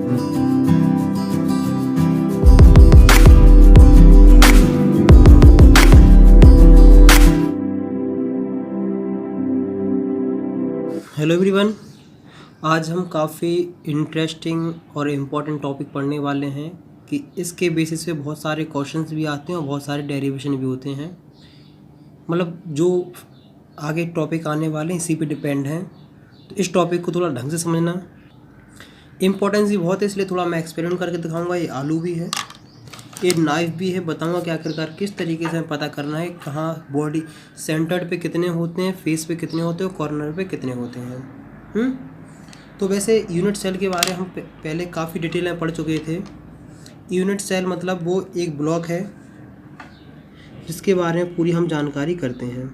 Hello everyone, आज हम काफ़ी इंटरेस्टिंग और इम्पॉर्टेंट टॉपिक पढ़ने वाले हैं कि इसके बेसिस पे बहुत सारे क्वेश्चंस भी आते हैं और बहुत सारे डेरिवेशन भी होते हैं। मतलब जो आगे टॉपिक आने वाले हैं इसी पे डिपेंड हैं, तो इस टॉपिक को थोड़ा ढंग से समझना। इम्पोर्टेंस भी बहुत है, इसलिए थोड़ा मैं एक्सपेरिमेंट करके दिखाऊँगा। ये आलू भी है, ये नाइफ भी है, बताऊंगा क्या आखिरकार किस तरीके से हमें पता करना है कहाँ बॉडी सेंटर्ड पे कितने होते हैं, फेस पे कितने होते हैं और कॉर्नर पे कितने होते हैं। तो वैसे यूनिट सेल के बारे में हम पहले काफ़ी डिटेल में पढ़ चुके थे। यूनिट सेल मतलब वो एक ब्लॉक है जिसके बारे में पूरी हम जानकारी करते हैं।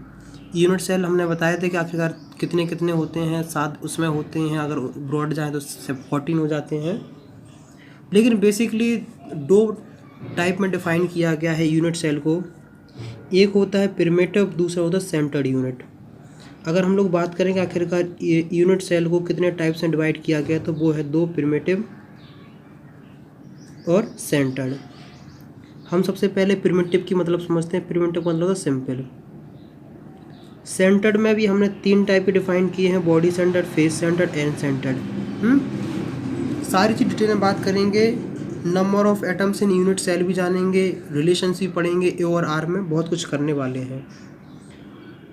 यूनिट सेल हमने बताया था कि आखिरकार कितने कितने होते हैं, 7 उसमें होते हैं, अगर ब्रॉड जाए तो 14 हो जाते हैं। लेकिन बेसिकली 2 टाइप में डिफाइन किया गया है यूनिट सेल को। एक होता है प्रिमिटिव, दूसरा होता है सेंटर्ड यूनिट। अगर हम लोग बात करेंगे आखिरकार यूनिट सेल को कितने टाइप से डिवाइड किया गया, तो वो है 2, प्रिमिटिव और सेंटर्ड। हम सबसे पहले प्रिमिटिव की मतलब समझते हैं। प्रिमिटिव मतलब होता है सिंपल। सेंटर्ड में भी हमने 3 टाइप के डिफाइन किए हैं, body centred, face centred, end centred. सारी चीज़ डिटेल में बात करेंगे। Number of atoms in unit cell भी जानेंगे, रिलेशंस भी पढ़ेंगे, ए और आर में बहुत कुछ करने वाले हैं।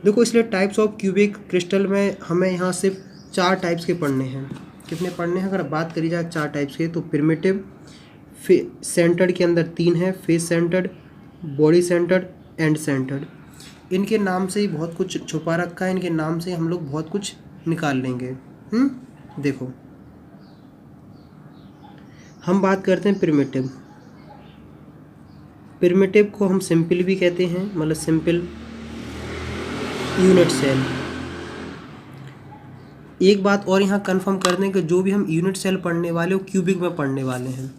देखो, इसलिए टाइप्स ऑफ क्यूबिक क्रिस्टल में हमें यहाँ सिर्फ 4 टाइप्स के पढ़ने हैं। कितने पढ़ने हैं अगर बात करी जाए 4 टाइप्स के, तो प्रिमिटिव, सेंटर्ड के अंदर 3 है, face centred, body centred, end centred. इनके नाम से ही बहुत कुछ छुपा रखा है, इनके नाम से हम लोग बहुत कुछ निकाल लेंगे। देखो, हम बात करते हैं प्रिमिटिव। प्रिमिटिव को हम सिंपल भी कहते हैं, मतलब सिंपल यूनिट सेल। एक बात और यहाँ कंफर्म कर दें कि जो भी हम यूनिट सेल पढ़ने वाले वो क्यूबिक में पढ़ने वाले हैं।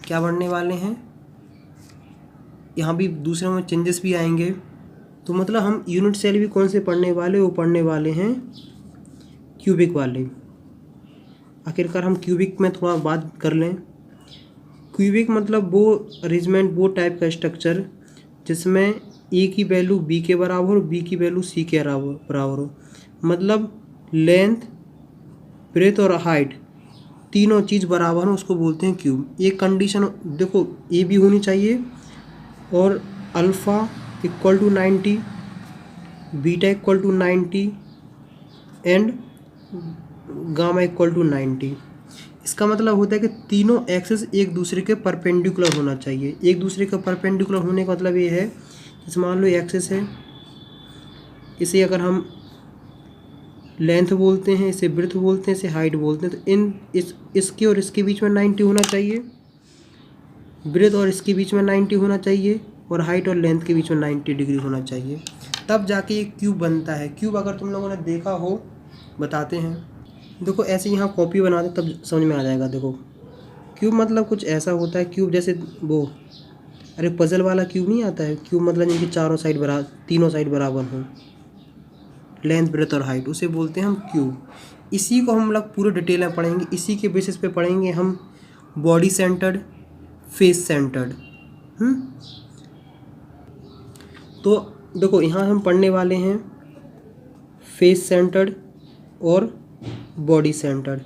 क्या पढ़ने वाले हैं? यहाँ भी दूसरे में चेंजेस भी आएंगे। तो मतलब हम यूनिट सेल भी कौन से पढ़ने वाले, वो पढ़ने वाले हैं क्यूबिक वाले। आखिरकार हम क्यूबिक में थोड़ा बात कर लें। क्यूबिक मतलब वो अरेंजमेंट, वो टाइप का स्ट्रक्चर जिसमें ए की वैल्यू बी के बराबर हो, बी की वैल्यू सी के बराबर हो। मतलब लेंथ, ब्रेथ और हाइट तीनों चीज़ बराबर हो, उसको बोलते हैं क्यूब। एक कंडीशन देखो, ए भी होनी चाहिए और alpha equal to 90, beta equal to 90 and gamma equal to 90। इसका मतलब होता है कि तीनों एक्सिस एक दूसरे के परपेंडिकुलर होना चाहिए। एक दूसरे के परपेंडिकुलर होने का मतलब ये है, जैसे मान लो एक्सिस है, इसे अगर हम लेंथ बोलते हैं, इसे ब्रेथ बोलते हैं, इसे हाइट बोलते हैं, तो इसके और इसके बीच में 90 होना चाहिए, ब्रेथ और इसके बीच में 90 होना चाहिए, और हाइट और लेंथ के बीच में 90 डिग्री होना चाहिए। तब जाके ये क्यूब बनता है। क्यूब अगर तुम लोगों ने देखा हो, बताते हैं। देखो, ऐसे यहाँ कॉपी बनाते तब समझ में आ जाएगा। देखो, क्यूब मतलब कुछ ऐसा होता है, क्यूब जैसे वो अरे पजल वाला क्यूब नहीं आता है। क्यूब मतलब जिनकी तीनों साइड बराबर हो, लेंथ, ब्रेथ और हाइट, उसे बोलते हैं हम क्यूब। इसी को हम लोग पूरे डिटेल में पढ़ेंगे। इसी के बेसिस पे पढ़ेंगे हम बॉडी सेंटर्ड, फेस सेंटर्ड। तो देखो, यहाँ हम पढ़ने वाले हैं फेस सेंटर्ड और बॉडी सेंटर्ड।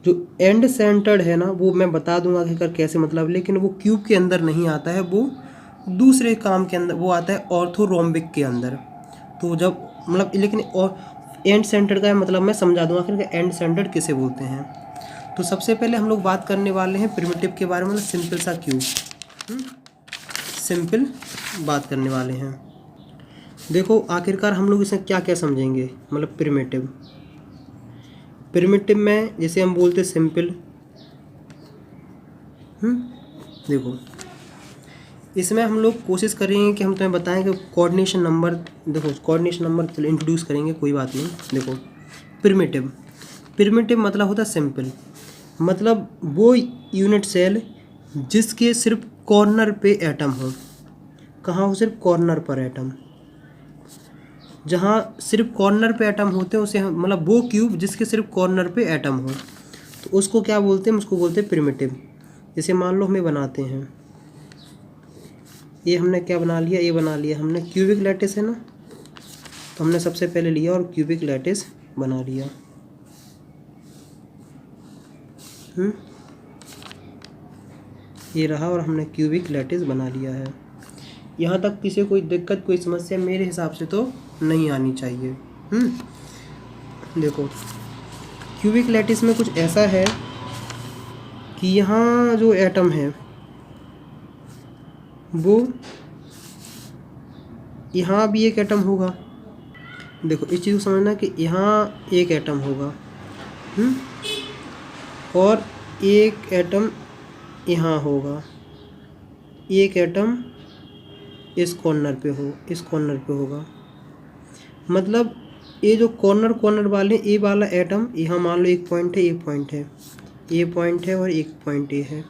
जो एंड सेंटर्ड है ना, वो मैं बता दूंगा कि कैसे, मतलब, लेकिन वो क्यूब के अंदर नहीं आता है, वो दूसरे काम के अंदर वो आता है, ऑर्थोरोम्बिक के अंदर। तो जब मतलब, लेकिन और एंड सेंटर्ड का मतलब मैं समझा दूंगा कि एंड सेंटर्ड किसे बोलते हैं। तो सबसे पहले हम लोग बात करने वाले हैं प्रिमिटिव के बारे में, मतलब सिंपल सा क्यूब। सिंपल बात करने वाले हैं। देखो, आखिरकार हम लोग इसे क्या क्या समझेंगे, मतलब प्रिमिटिव में जैसे हम बोलते सिंपल। देखो, इसमें हम लोग कोशिश करेंगे कि हम तुम्हें बताएं कि कोऑर्डिनेशन नंबर, देखो कोऑर्डिनेशन नंबर चलो इंट्रोड्यूस करेंगे, कोई बात नहीं। देखो, प्रिमिटिव मतलब होता है सिंपल, मतलब वो यूनिट सेल जिसके सिर्फ कॉर्नर पे एटम हो। कहाँ हो? सिर्फ कॉर्नर पर एटम। जहाँ सिर्फ कॉर्नर पे एटम होते हैं उसे मतलब वो क्यूब जिसके सिर्फ कॉर्नर पे एटम हो। तो उसको क्या बोलते हैं, उसको बोलते हैं प्रिमिटिव। जैसे मान लो हमें बनाते हैं, ये हमने क्या बना लिया, ये बना लिया हमने क्यूबिक लैटिस है ना, तो हमने सबसे पहले लिया और क्यूबिक लैटिस बना लिया। ये रहा और हमने क्यूबिक लैटिस बना लिया है। यहाँ तक किसी कोई दिक्कत, कोई समस्या मेरे हिसाब से तो नहीं आनी चाहिए। देखो क्यूबिक लैटिस में कुछ ऐसा है कि यहाँ जो एटम है वो, यहाँ भी एक एटम होगा। देखो इस चीज़ को समझना कि यहाँ एक एटम होगा और एक एटम यहाँ होगा, एक एटम इस कॉर्नर पे होगा। मतलब ये जो कॉर्नर वाले, ए वाला एटम यहाँ मान लो एक पॉइंट है, एक पॉइंट है, ए पॉइंट है और एक पॉइंट ए है।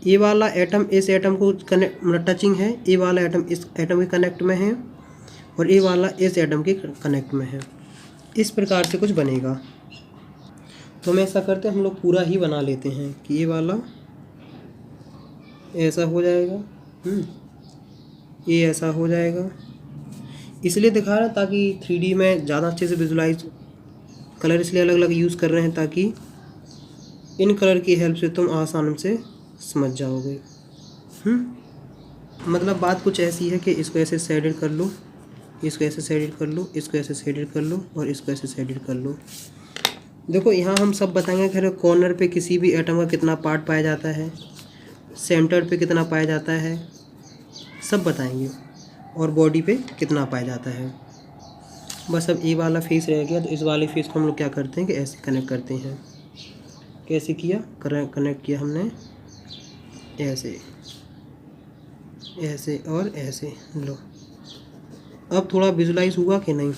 ए वाला एटम इस एटम को कनेक्ट, मतलब टचिंग है, ए वाला एटम इस एटम के कनेक्ट में है और ए वाला इस एटम के कनेक्ट में है। इस प्रकार से कुछ बनेगा। तो हम ऐसा करते हैं, हम लोग पूरा ही बना लेते हैं कि ये वाला ऐसा हो जाएगा, ये ऐसा हो जाएगा। इसलिए दिखा रहा ताकि 3D में ज़्यादा अच्छे से विजुलाइज, कलर इसलिए अलग अलग यूज़ कर रहे हैं ताकि इन कलर की हेल्प से तुम आसान से समझ जाओगे। मतलब बात कुछ ऐसी है कि इसको ऐसे शेडेड कर लो, इसको ऐसे शेडेड कर लो, इसको ऐसे शेडेड कर लो और इसको ऐसे शेडेड कर लो। देखो यहाँ हम सब बताएंगे कि कॉर्नर पे किसी भी एटम का कितना पार्ट पाया जाता है, सेंटर पे कितना पाया जाता है, सब बताएंगे, और बॉडी पे कितना पाया जाता है। बस अब ये वाला फेस रह गया, तो इस वाले फेस को हम लोग क्या करते हैं कि ऐसे कनेक्ट करते हैं। कैसे किया, कनेक्ट किया हमने ऐसे, ऐसे और ऐसे। लो अब थोड़ा विजुलाइज हुआ कि नहीं,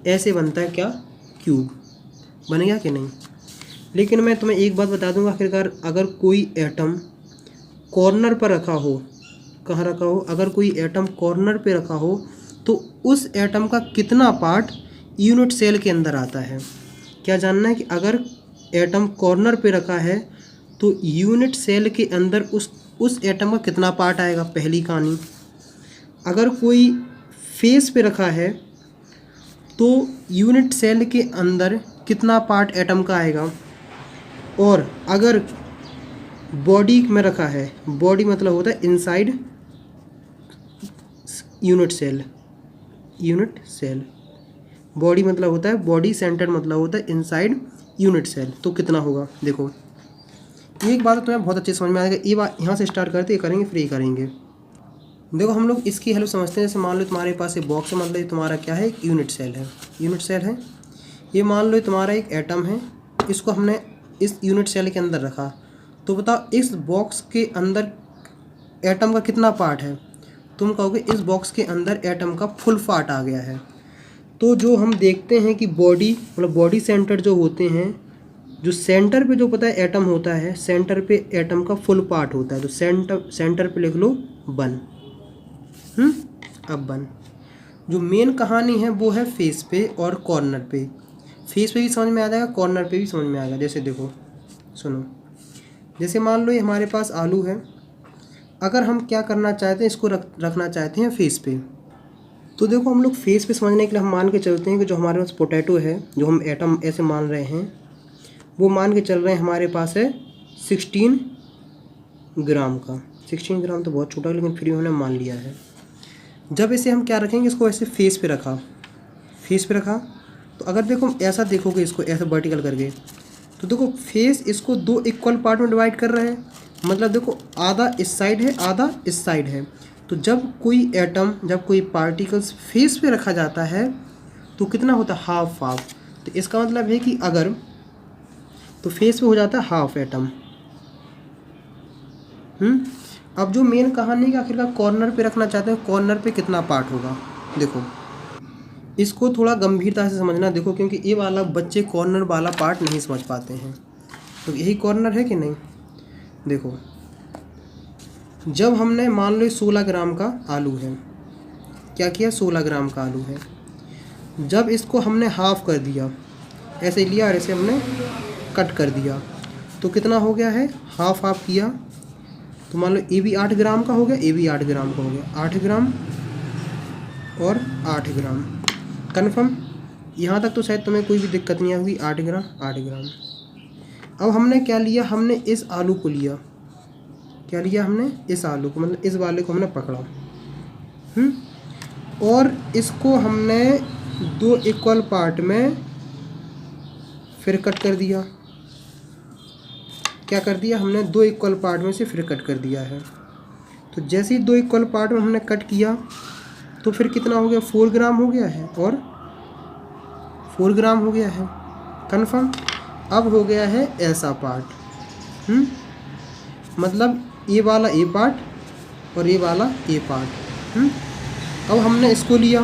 ऐसे बनता है क्या, क्यूब बन गया कि नहीं। लेकिन मैं तुम्हें एक बात बता दूंगा, आखिरकार अगर कोई एटम कॉर्नर पर रखा हो, कहाँ रखा हो, अगर कोई एटम कॉर्नर पे रखा हो तो उस एटम का कितना पार्ट यूनिट सेल के अंदर आता है। क्या जानना है कि अगर एटम कॉर्नर पे रखा है तो यूनिट सेल के अंदर उस एटम का कितना पार्ट आएगा, पहली कहानी। अगर कोई फेस पे रखा है तो यूनिट सेल के अंदर कितना पार्ट एटम का आएगा। और अगर बॉडी में रखा है, बॉडी मतलब होता है इनसाइड यूनिट सेल, बॉडी मतलब होता है, बॉडी सेंटर मतलब होता है इनसाइड यूनिट सेल, तो कितना होगा। देखो एक बात तो तुम्हें बहुत अच्छे समझ में आएगा। ये बात यहाँ से स्टार्ट करते, ये करेंगे फिर ये करेंगे। देखो हम लोग इसकी हेल्प समझते हैं। जैसे मान लो तुम्हारे पास एक बॉक्स है, मतलब ये तुम्हारा क्या है, एक यूनिट सेल है। ये मान लो तुम्हारा एक एटम है, इसको हमने इस यूनिट सेल के अंदर रखा। तो बताओ इस बॉक्स के अंदर एटम का कितना पार्ट है। तुम कहोगे इस बॉक्स के अंदर एटम का फुल पार्ट आ गया है। तो जो हम देखते हैं कि बॉडी, मतलब बॉडी सेंटर जो होते हैं, जो सेंटर पे जो पता है एटम होता है, सेंटर पे एटम का फुल पार्ट होता है। तो सेंटर पे लिख लो 1। अब 1 जो मेन कहानी है वो है फेस पे और कॉर्नर पे। फेस पे भी समझ में आ जाएगा, कॉर्नर पे भी समझ में आएगा। जैसे देखो सुनो, जैसे मान लो ये हमारे पास आलू है, अगर हम क्या करना चाहते हैं, इसको रखना चाहते हैं फेस पे। तो देखो हम लोग फेस पे समझने के लिए हम मान के चलते हैं कि जो हमारे पास पोटैटो है, जो हम एटम ऐसे मान रहे हैं, वो मान के चल रहे हैं हमारे पास है 16 ग्राम का। 16 ग्राम तो बहुत छोटा है, लेकिन फिर भी हमने मान लिया है। जब इसे हम क्या रखेंगे, इसको ऐसे फेस पे रखा, तो अगर देखो ऐसा देखोगे, इसको ऐसे वर्टिकल करके, तो देखो फेस इसको 2 इक्वल पार्ट में डिवाइड कर रहा है। मतलब देखो आधा इस साइड है, आधा इस साइड है। तो जब कोई एटम, जब कोई पार्टिकल्स फेस पे रखा जाता है तो कितना होता है, हाफ। तो इसका मतलब है कि अगर तो फेस पे हो जाता है हाफ एटम। अब जो मेन कहानी का आखिरकार कॉर्नर पे रखना चाहते हैं, कॉर्नर पे कितना पार्ट होगा। देखो इसको थोड़ा गंभीरता से समझना। देखो क्योंकि ये वाला बच्चे कॉर्नर वाला पार्ट नहीं समझ पाते हैं। तो यही कॉर्नर है कि नहीं। देखो जब हमने मान लो 16 ग्राम का आलू है, क्या किया, 16 ग्राम का आलू है। जब इसको हमने हाफ कर दिया, ऐसे लिया और ऐसे हमने कट कर दिया। तो कितना हो गया है, हाफ हाफ किया तो मान लो ये भी 8 ग्राम का हो गया, ये भी 8 ग्राम का हो गया, 8 ग्राम और 8 ग्राम। कन्फर्म, यहाँ तक तो शायद तुम्हें कोई भी दिक्कत नहीं होगी। 8 ग्राम 8 ग्राम। अब हमने क्या लिया, हमने इस आलू को लिया, क्या लिया हमने, इस आलू को, मतलब इस वाले को हमने पकड़ा, और इसको हमने 2 इक्वल पार्ट में फिर कट कर दिया। क्या कर दिया हमने, 2 इक्वल पार्ट में से फिर कट कर दिया है। तो जैसे ही 2 इक्वल पार्ट में हमने कट किया तो फिर कितना हो गया, 4 ग्राम हो गया है और 4 ग्राम हो गया है। कन्फर्म। अब हो गया है ऐसा पार्ट, मतलब ये वाला ए पार्ट और ये वाला ए पार्ट। अब हमने इसको लिया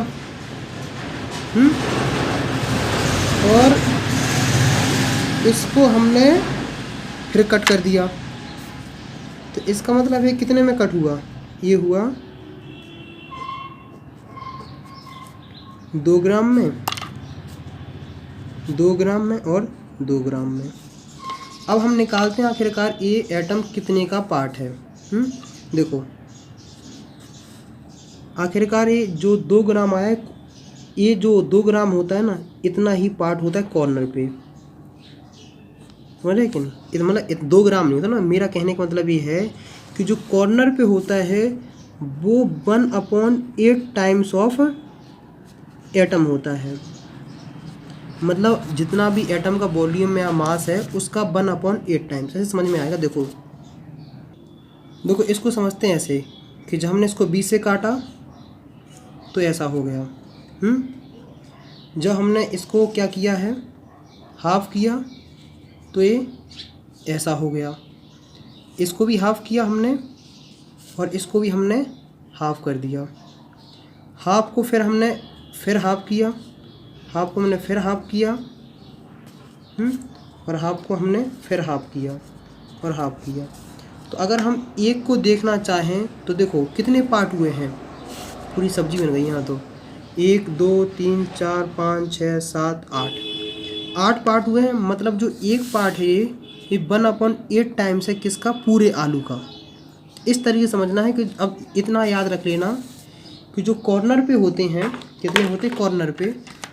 और इसको हमने फिर कट कर दिया। तो इसका मतलब है कितने में कट हुआ, ये हुआ 2 ग्राम में, 2 ग्राम में और 2 ग्राम में। अब हम निकालते हैं आखिरकार ये एटम कितने का पार्ट है। देखो आखिरकार ये जो 2 ग्राम आया है, ये जो 2 ग्राम होता है ना, इतना ही पार्ट होता है कॉर्नर पे, समझ रहे कि नहीं। मतलब 2 ग्राम नहीं होता ना, मेरा कहने का मतलब ये है कि जो कॉर्नर पे होता है वो 1/8 टाइम्स ऑफ एटम होता है। मतलब जितना भी एटम का वॉल्यूम या मास है उसका 1/8 टाइम्स। ऐसे समझ में आएगा। देखो देखो इसको समझते हैं ऐसे कि जब हमने इसको 20 से काटा तो ऐसा हो गया। जब हमने इसको क्या किया है, हाफ किया तो ये ऐसा हो गया। इसको भी हाफ किया हमने और इसको भी हमने हाफ कर दिया। हाफ को फिर हमने फिर हाफ किया, हाफ को हमने फिर हाफ किया, और हाफ को हमने फिर हाफ किया और हाफ किया। तो अगर हम एक को देखना चाहें तो देखो कितने पार्ट हुए हैं, पूरी सब्जी बन गई यहाँ। तो 1 2 3 4 5 6 7 8 पार्ट हुए हैं। मतलब जो एक पार्ट है ये 1/8 टाइम्स है किसका, पूरे आलू का। इस तरीके से समझना है कि अब इतना याद रख लेना कि जो कॉर्नर पे होते हैं, कितने होते हैं कॉर्नर पे,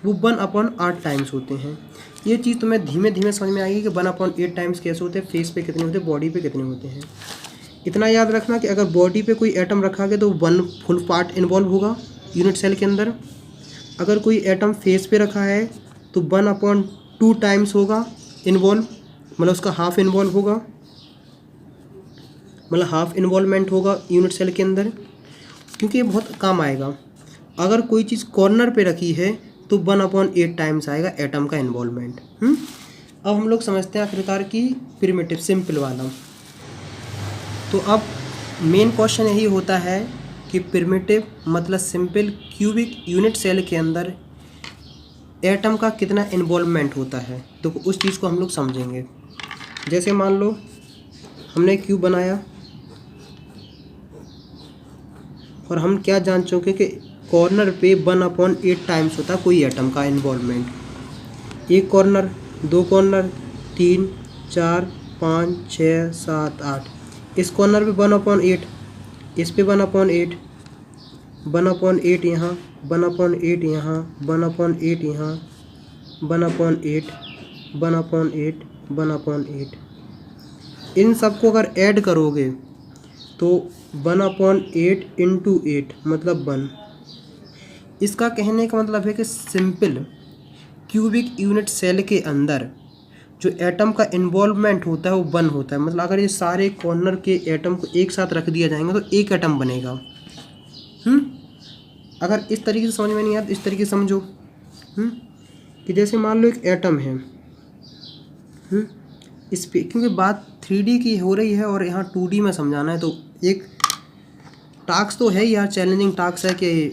वो 1/8 टाइम्स होते हैं। ये चीज़ तुम्हें धीमे धीमे समझ में आएगी कि 1/8 टाइम्स कैसे होते हैं, फेस पे कितने होते हैं, बॉडी पे कितने होते हैं। इतना याद रखना कि अगर बॉडी पे कोई एटम रखा गया तो 1 फुल पार्ट इन्वॉल्व होगा यूनिट सेल के अंदर। अगर कोई एटम फेस पे रखा है तो 1/2 टाइम्स होगा इन्वॉल्व, मतलब उसका हाफ इन्वॉल्व होगा, मतलब हाफ इन्वॉल्वमेंट होगा यूनिट सेल के अंदर, क्योंकि ये बहुत काम आएगा। अगर कोई चीज़ कॉर्नर पे रखी है तो 1/8 टाइम्स आएगा एटम का इन्वॉल्वमेंट। अब हम लोग समझते हैं आखिरकार की प्रिमिटिव सिंपल वाला। तो अब मेन क्वेश्चन यही होता है कि प्रिमिटिव मतलब सिंपल क्यूबिक यूनिट सेल के अंदर एटम का कितना इन्वॉल्वमेंट होता है। तो उस चीज़ को हम लोग समझेंगे। जैसे मान लो हमने क्यूब बनाया और हम क्या जान चुके कि कॉर्नर पे 1/8 टाइम्स होता है कोई एटम का इन्वॉल्वमेंट। एक कॉर्नर, 2 कॉर्नर, 3 4 5 6 7 8। इस कॉर्नर पे 1/8, इस पे 1/8, 1/8 यहाँ, 1/8 यहाँ, 1/8 यहाँ, 1/8, 1/8, 1/8। इन सबको अगर ऐड करोगे तो 1/8 × 8 मतलब 1। इसका कहने का मतलब है कि सिंपल क्यूबिक यूनिट सेल के अंदर जो एटम का इन्वॉल्वमेंट होता है वो 1 होता है। मतलब अगर ये सारे कॉर्नर के एटम को एक साथ रख दिया जाएंगे तो एक एटम बनेगा। अगर इस तरीके से समझ में नहीं आता, इस तरीके से समझो कि जैसे मान लो एक एटम है, इस पे क्योंकि बात 3D की हो रही है और यहाँ 2D में समझाना है, तो एक टास्क तो है यार, चैलेंजिंग टास्क है कि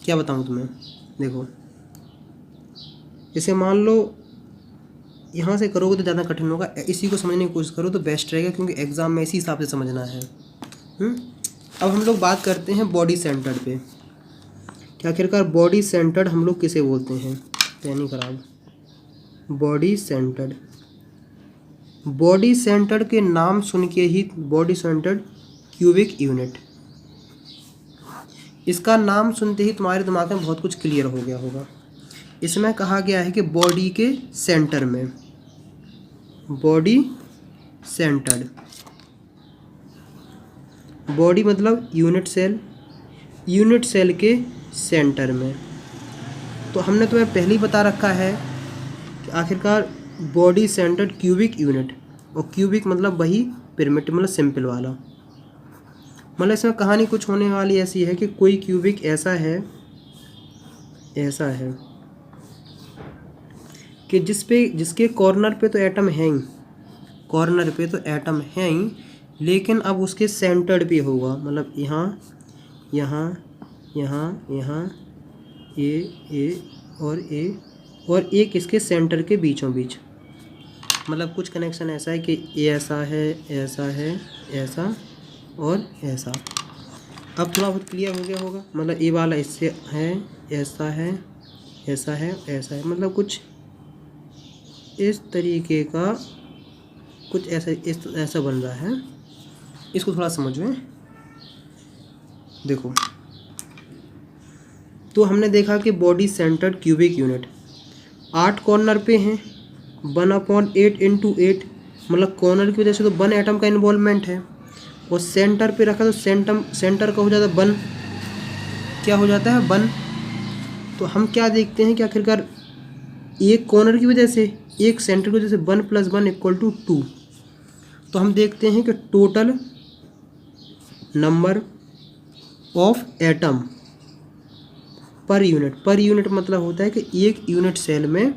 क्या बताऊँ तुम्हें। देखो जैसे मान लो यहाँ से करोगे तो ज़्यादा कठिन होगा, इसी को समझने की कोशिश करो तो बेस्ट रहेगा, क्योंकि एग्ज़ाम में इसी हिसाब से समझना है। अब हम लोग बात करते हैं बॉडी सेंटर्ड पे कि आखिरकार बॉडी सेंटर्ड हम लोग किसे बोलते हैं। पैनी खराब। Body centred. बॉडी सेंटर्ड के नाम सुन के ही बॉडी सेंटर्ड क्यूबिक यूनिट, इसका नाम सुनते ही तुम्हारे दिमाग में बहुत कुछ क्लियर हो गया होगा। इसमें कहा गया है कि बॉडी के सेंटर में, बॉडी सेंटर्ड, बॉडी मतलब यूनिट सेल, यूनिट सेल के सेंटर में। तो हमने तुम्हें पहले ही बता रखा है कि आखिरकार बॉडी सेंटर्ड क्यूबिक यूनिट, और क्यूबिक मतलब वही पिरामिड मतलब सिंपल वाला। मतलब इसमें कहानी कुछ होने वाली ऐसी है कि कोई क्यूबिक ऐसा है कि जिसके कॉर्नर पे तो एटम है ही, कॉर्नर पे तो एटम है ही, लेकिन अब उसके सेंटर्ड पे होगा, मतलब यहाँ ए और एक इसके सेंटर के बीचों बीच, मतलब कुछ कनेक्शन ऐसा है कि ये ऐसा है, ऐसा और ऐसा। अब थोड़ा बहुत क्लियर हो गया होगा। मतलब ये वाला इससे है, ऐसा है, मतलब कुछ इस तरीके का कुछ ऐसा बन रहा है। इसको थोड़ा समझो, देखो। तो हमने देखा कि body centred cubic unit 8 corner पे हैं, 1/8 × 8, मतलब कॉर्नर की वजह से तो 1 एटम का इन्वॉल्वमेंट है, और सेंटर पे रखा तो सेंटर का हो जाता है 1, क्या हो जाता है 1। तो हम क्या देखते हैं कि आखिरकार एक कॉर्नर की वजह से, एक सेंटर की वजह से 1 + 1 = 2। तो हम देखते हैं कि total number of atom per unit मतलब होता है कि एक यूनिट सेल में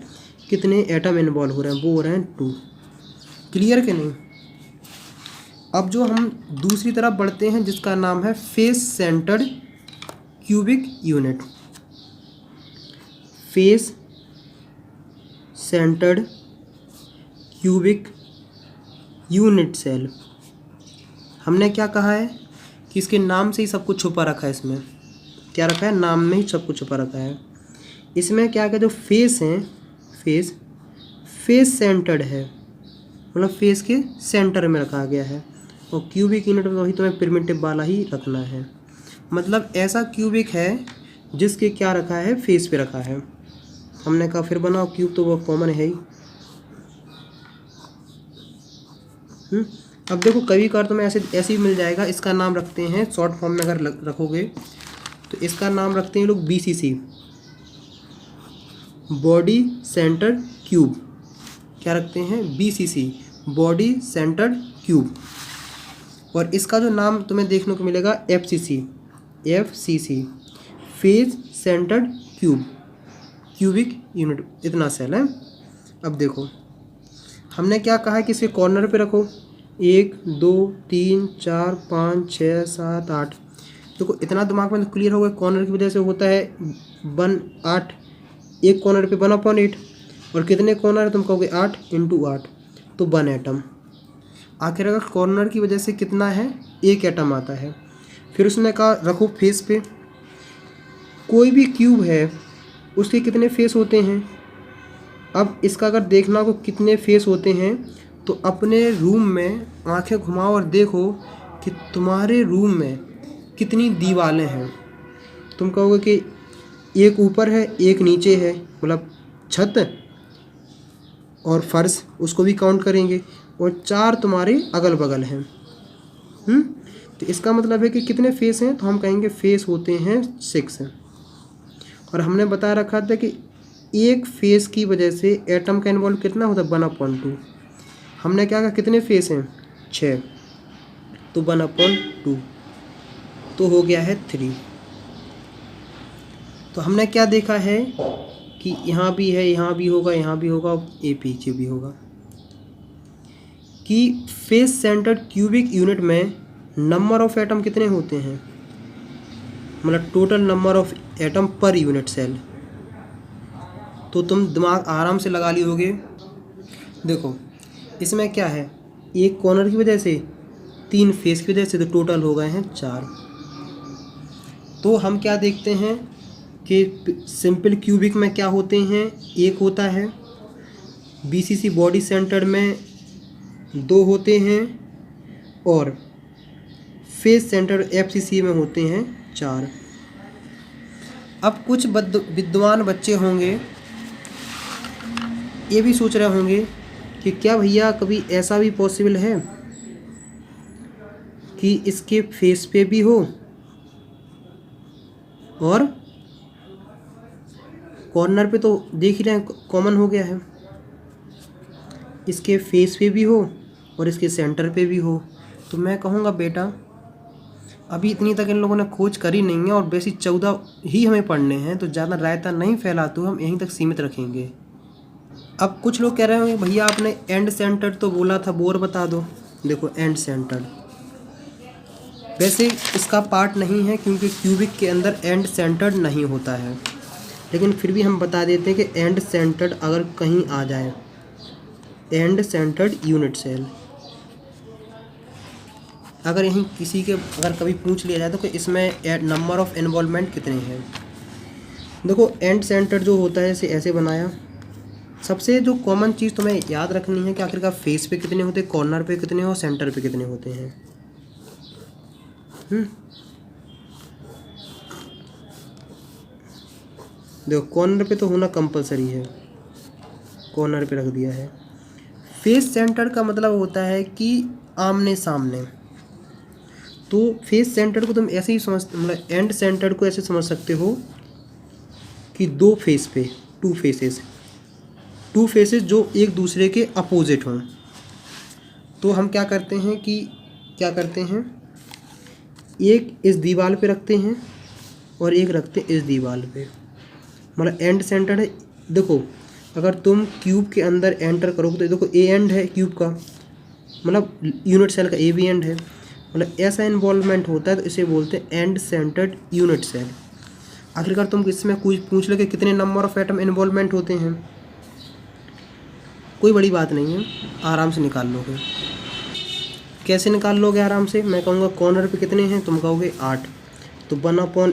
कितने एटम इन्वॉल्व हो रहे हैं, वो हो रहे हैं 2। क्लियर कि नहीं। अब जो हम दूसरी तरफ बढ़ते हैं जिसका नाम है face centred cubic unit. Face centred cubic unit cell, हमने क्या कहा है कि इसके नाम से ही सब कुछ छुपा रखा है। इसमें क्या रखा है, नाम में ही सब कुछ छुपा रखा है। इसमें क्या क्या जो फेस हैं, फेस सेंटर्ड है, मतलब फेस के सेंटर में रखा गया है, और क्यूबिक यूनिट में वही तुम्हें प्रिमिटिव वाला ही रखना है। मतलब ऐसा क्यूबिक है जिसके क्या रखा है, फेस पे रखा है। हमने कहा फिर बनाओ क्यूब, तो वो कॉमन है ही। अब देखो कभी कभार तुम्हें ऐसे ही मिल जाएगा। इसका नाम रखते हैं शॉर्ट फॉर्म में, अगर रखोगे तो इसका नाम रखते हैं लोग BCC, बॉडी सेंटर्ड क्यूब। क्या रखते हैं, BCC, बॉडी सेंटर्ड क्यूब। और इसका जो नाम तुम्हें देखने को मिलेगा FCC, face centred cube, cubic unit, इतना सेल है। अब देखो हमने क्या कहा है कि इसे कॉर्नर पे रखो, 1 2 3 4 5 6 7 8। देखो इतना दिमाग में तो क्लियर हो गया, कॉर्नर की वजह से होता है 1 8, एक कॉर्नर पे 1/8, और कितने कॉर्नर है तुम कहोगे 8 × 8, तो 1 एटम। आखिर अगर कॉर्नर की वजह से कितना है, 1 एटम आता है। फिर उसने कहा रखो फेस पे, कोई भी क्यूब है उसके कितने फेस होते हैं। अब इसका अगर देखना हो कितने फेस होते हैं, तो अपने रूम में आंखें घुमाओ और देखो कि तुम्हारे रूम में कितनी दीवारें हैं। तुम कहोगे कि एक ऊपर है, एक नीचे है, मतलब छत और फर्श, उसको भी काउंट करेंगे, और 4 तुम्हारे अगल बगल हैं। तो इसका मतलब है कि कितने फेस हैं, तो हम कहेंगे फेस होते हैं 6। और हमने बता रखा था कि एक फेस की वजह से एटम का इन्वॉल्व कितना होता है, 1/2। हमने क्या कहा, कितने फेस हैं, 6, तो 1/2 तो हो गया है 3। तो हमने क्या देखा है कि यहाँ भी है, यहाँ भी होगा, यहाँ भी होगा, ये पीछे भी होगा, कि फेस सेंटर्ड क्यूबिक यूनिट में नंबर ऑफ एटम कितने होते हैं, मतलब total number of atom per unit cell. तो तुम दिमाग आराम से लगा लिए होगे। देखो इसमें क्या है, एक कॉर्नर की वजह से, 3 फेस की वजह से, तो टोटल हो गए हैं 4। तो हम क्या देखते हैं कि सिंपल क्यूबिक में क्या होते हैं, एक होता है BCC बॉडी सेंटर में 2 होते हैं और फेस सेंटर FCC में होते हैं 4। अब कुछ विद्वान बच्चे होंगे ये भी सोच रहे होंगे कि क्या भैया कभी ऐसा भी पॉसिबल है कि इसके फेस पे भी हो और कॉर्नर पे, तो देख ही रहे हैं कॉमन हो गया है, इसके फेस पे भी हो और इसके सेंटर पे भी हो। तो मैं कहूँगा बेटा अभी इतनी तक इन लोगों ने खोज करी नहीं है और बेसिक 14 ही हमें पढ़ने हैं, तो ज़्यादा रायता नहीं फैलाते हुए हम यहीं तक सीमित रखेंगे। अब कुछ लोग कह रहे होंगे भैया आपने एंड सेंटर तो बोला था, वो और बता दो। देखो एंड सेंटर वैसे इसका पार्ट नहीं है क्योंकि क्यूबिक के अंदर एंड सेंटर्ड नहीं होता है, लेकिन फिर भी हम बता देते हैं कि एंड सेंटर्ड अगर कहीं आ जाए, एंड सेंटर्ड यूनिट सेल, अगर यहीं किसी के अगर कभी पूछ लिया जाए तो कि इसमें नंबर ऑफ इन्वॉल्वमेंट कितने हैं। देखो एंड सेंटर्ड जो होता है इसे ऐसे बनाया। सबसे जो कॉमन चीज़ तुम्हें याद रखनी है कि आखिरकार फेस पे कितने होते हैं, कॉर्नर पे कितने और सेंटर पे कितने होते हैं। देखो कॉर्नर पे तो होना कंपलसरी है, कॉर्नर पे रख दिया है। फेस सेंटर का मतलब होता है कि आमने सामने। तो फेस सेंटर को तुम ऐसे ही समझ, मतलब एंड सेंटर को ऐसे समझ सकते हो कि 2 फेस पे, 2 फेसेस जो एक दूसरे के अपोजिट हों। तो हम क्या करते हैं एक इस दीवार पे रखते हैं और एक रखते हैं इस दीवार पे, मतलब एंड सेंटर है। देखो अगर तुम क्यूब के अंदर एंटर करोगे तो देखो ए एंड है क्यूब का, मतलब यूनिट सेल का ए भी एंड है, मतलब ऐसा इन्वॉल्वमेंट होता है तो इसे बोलते हैं एंड सेंटर्ड यूनिट सेल। आखिरकार तुम इसमें कुछ पूछ लो कि कितने नंबर ऑफ एटम इन्वॉल्वमेंट होते हैं, कोई बड़ी बात नहीं है, आराम से निकाल लोगे। कैसे निकाल लोगे आराम से, मैं कहूँगा कॉर्नर पे कितने हैं, तुम कहोगे 8, तो 1/8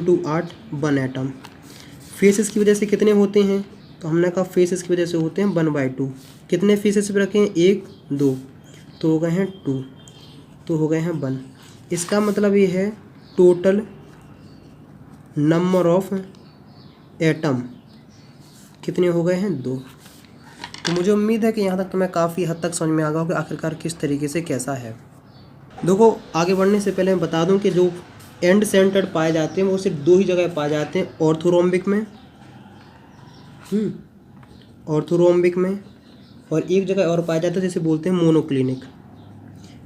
× 8 1 एटम। फेसेस की वजह से कितने होते हैं, तो हमने कहा फेसेस की वजह से होते हैं 1/2। कितने फेसेस पे रखे हैं, 1 2, तो हो गए हैं 2, तो हो गए हैं 1। इसका मतलब ये है टोटल नंबर ऑफ एटम कितने हो गए हैं, 2। तो मुझे उम्मीद है कि यहाँ तक तुम्हें काफ़ी हद तक समझ में आ गया होगा आखिरकार किस तरीके से कैसा है। देखो आगे बढ़ने से पहले मैं बता दूं कि जो एंड सेंटर्ड पाए जाते हैं वो सिर्फ 2 ही जगह पाए जाते हैं, ऑर्थोरोम्बिक में, ऑर्थोरोम्बिक में, और एक जगह और पाया जाता है जिसे बोलते हैं मोनोक्लिनिक।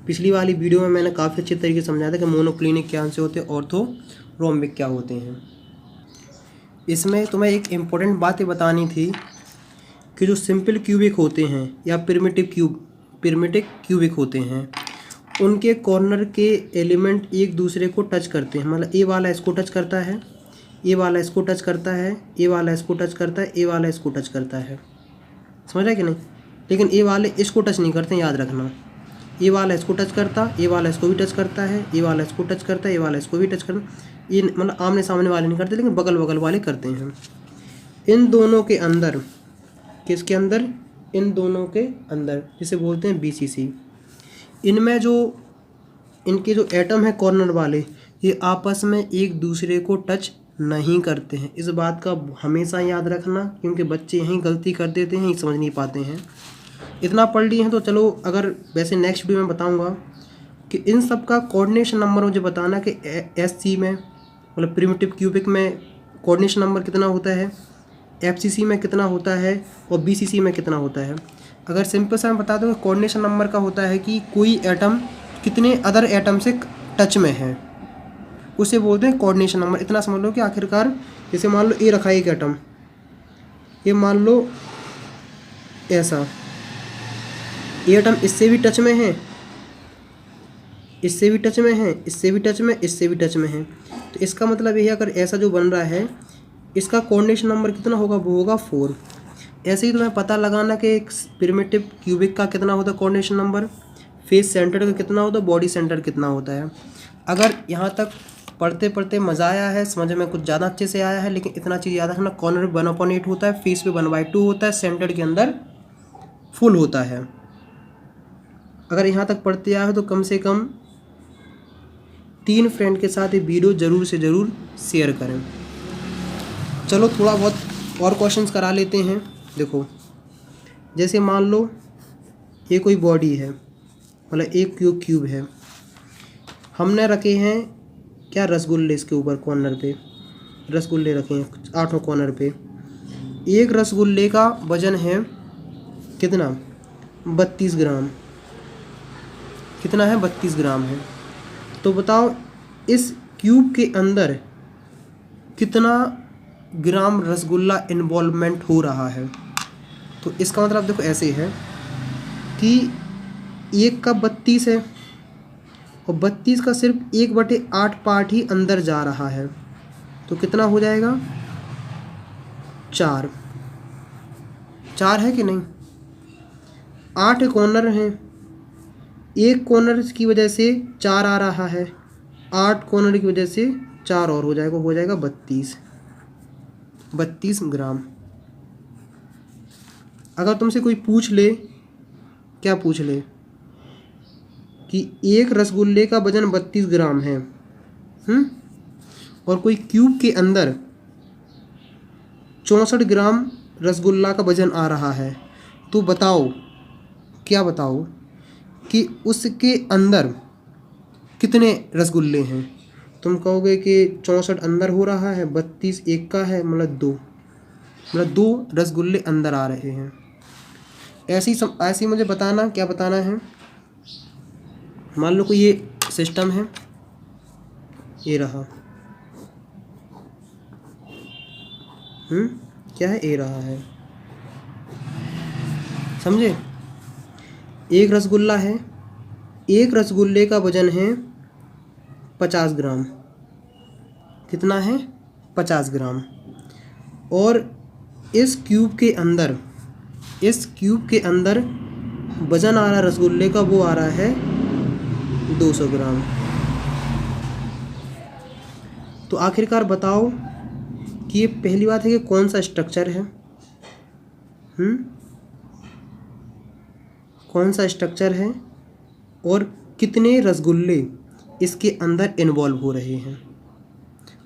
पिछली वाली वीडियो में मैंने काफ़ी अच्छे तरीके से समझाया था कि मोनोक्लिनिक क्या से होते हैं, ऑर्थोरोम्बिक क्या होते हैं। इसमें तुम्हें एक इम्पोर्टेंट बात ये बतानी थी कि जो सिंपल क्यूबिक होते हैं या प्रिमिटिव क्यूबिक होते हैं, उनके कॉर्नर के एलिमेंट एक दूसरे को टच करते हैं, मतलब ए वाला इसको टच करता है, ए वाला इसको टच करता है, ए वाला इसको टच करता है, ए वाला इसको टच करता है, समझ रहे कि नहीं। लेकिन ए वाले इसको टच नहीं करते, याद रखना। ए वाला इसको टच करता, ए वाला इसको भी टच करता है, ए वाला इसको टच करता है, ए वाला इसको भी टच करता, ये मतलब आमने सामने वाले नहीं करते, लेकिन बगल बगल वाले करते हैं। इन दोनों के अंदर, किसके अंदर, इन दोनों के अंदर, जिसे बोलते हैं BCC, इनमें जो इनके जो एटम है कॉर्नर वाले, ये आपस में एक दूसरे को टच नहीं करते हैं। इस बात का हमेशा याद रखना, क्योंकि बच्चे यहीं गलती कर देते हैं, यहीं समझ नहीं पाते हैं। इतना पढ़ लिए हैं तो चलो, अगर वैसे नेक्स्ट वीडियो में बताऊंगा कि इन सब का कोऑर्डिनेशन नंबर मुझे बताना कि SC में, मतलब प्रिमिटिव क्यूबिक में कोऑर्डिनेशन नंबर कितना होता है, FCC में कितना होता है और BCC में कितना होता है। अगर सिंपल सा मैं बता दूँ, कोऑर्डिनेशन नंबर का होता है कि कोई एटम कितने अदर एटम से टच में है, उसे बोलते हैं कोऑर्डिनेशन नंबर। इतना समझ लो कि आखिरकार जैसे मान लो ए रखा है एक एटम, ये मान लो ऐसा, ये एटम इससे भी टच में है, इससे भी टच में है, इससे भी टच में, इससे भी टच में है, तो इसका मतलब ये है अगर ऐसा जो बन रहा है इसका कोऑर्डिनेशन नंबर कितना होगा, वो होगा 4। ऐसे ही तुम्हें पता लगाना कि एक प्रिमिटिव क्यूबिक का कितना होता है कोऑर्डिनेशन नंबर, फेस सेंटर का कितना होता है, बॉडी सेंटर कितना होता है। अगर यहाँ तक पढ़ते पढ़ते मज़ा आया है, समझ में कुछ ज़्यादा अच्छे से आया है, लेकिन इतना चीज़ याद रखना, कॉर्नर 1/8 होता है, फेस पे 1/2 होता है, सेंटर के अंदर फुल होता है। अगर यहाँ तक पढ़ते आए हो तो कम से कम 3 फ्रेंड के साथ ये वीडियो ज़रूर से ज़रूर शेयर करें। चलो थोड़ा बहुत और क्वेश्चंस करा लेते हैं। देखो, जैसे मान लो ये कोई बॉडी है, मतलब एक क्यूब है, हमने रखे हैं क्या, रसगुल्ले इसके ऊपर कॉर्नर पे रसगुल्ले रखे हैं 8 कॉर्नर पे। एक रसगुल्ले का वजन है कितना, 32 ग्राम। कितना है, 32 ग्राम है। तो बताओ इस क्यूब के अंदर कितना ग्राम रसगुल्ला इन्वॉल्वमेंट हो रहा है। तो इसका मतलब देखो ऐसे है कि 1 का 32 है और 32 का सिर्फ 1/8 पार्ट ही अंदर जा रहा है। तो कितना हो जाएगा, 4 है कि नहीं। 8 कॉर्नर हैं, एक कॉर्नर की वजह से 4 आ रहा है, 8 कॉर्नर की वजह से 4 और हो जाएगा 32 ग्राम। अगर तुमसे कोई पूछ ले, क्या पूछ ले, कि एक रसगुल्ले का वजन 32 ग्राम है, और कोई क्यूब के अंदर 64 ग्राम रसगुल्ला का वजन आ रहा है, तो बताओ कि उसके अंदर कितने रसगुल्ले हैं। तुम कहोगे कि 64 अंदर हो रहा है, 32 एक का है, मतलब 2 रसगुल्ले अंदर आ रहे हैं। ऐसी मुझे बताना, क्या बताना है। मान लो कोई ये सिस्टम है, ये रहा, क्या है, ए रहा है, समझे। एक रसगुल्ला है, एक रसगुल्ले का वजन है 50 ग्राम। कितना है, 50 ग्राम। और इस क्यूब के अंदर वजन आ रहा है रसगुल्ले का, वो आ रहा है 200 ग्राम। तो आखिरकार बताओ कि ये पहली बात है कि कौन सा स्ट्रक्चर है, कौन सा स्ट्रक्चर है और कितने रसगुल्ले इसके अंदर इन्वॉल्व हो रहे हैं।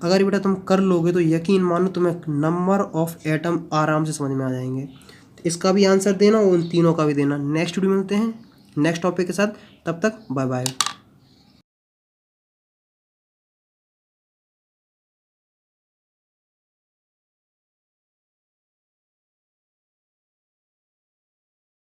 अगर बेटा तुम कर लोगे तो यकीन मानो तुम्हें नंबर ऑफ एटम आराम से समझ में आ जाएंगे। तो इसका भी आंसर देना और उन तीनों का भी देना। नेक्स्ट वीडियो मिलते हैं नेक्स्ट टॉपिक के साथ, तब तक बाय बाय।